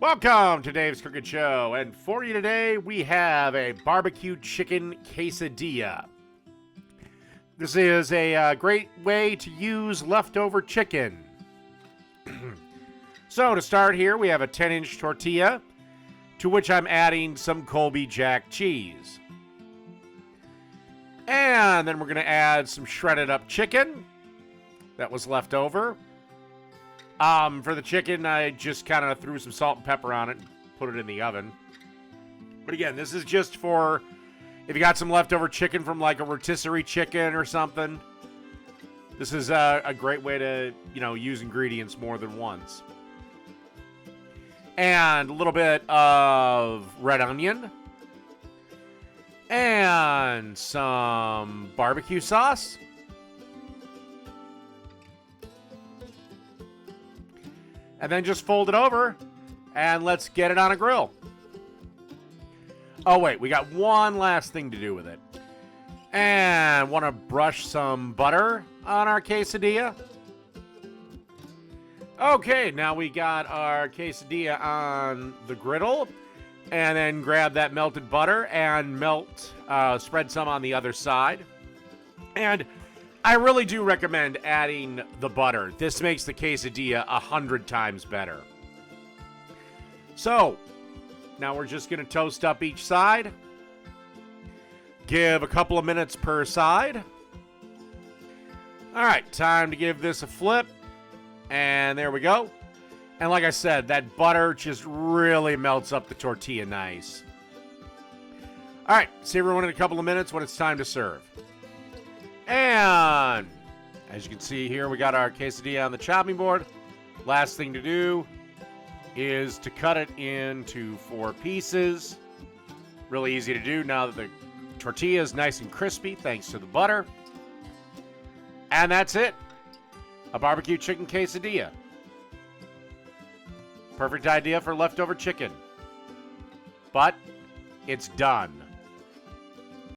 Welcome to Dave's Cooking Show, and for you today we have a barbecue chicken quesadilla. This is a great way to use leftover chicken. So to start here, we have a 10-inch tortilla, to which I'm adding some Colby Jack cheese. And then we're going to add some shredded up chicken that was left over. For the chicken, I just kind of threw some salt and pepper on it and put it in the oven. But again, this is just for if you got some leftover chicken from like a rotisserie chicken or something. This is a great way to, use ingredients more than once. And a little bit of red onion. And some barbecue sauce. And then just fold it over, and let's get it on a grill. Oh, wait, we got one last thing to do with it. And want to brush some butter on our quesadilla. Okay, now we got our quesadilla on the griddle. And then grab that melted butter and spread some on the other side. And I really do recommend adding the butter. This makes the quesadilla 100 times better. So, now we're just going to toast up each side. Give a couple of minutes per side. All right, time to give this a flip. And there we go. And like I said, that butter just really melts up the tortilla nice. All right, see everyone in a couple of minutes when it's time to serve. And as you can see here, we got our quesadilla on the chopping board. Last thing to do is to cut it into 4 pieces. Really easy to do now that the tortilla is nice and crispy thanks to the butter. And that's it. A barbecue chicken quesadilla. Perfect idea for leftover chicken. But it's done.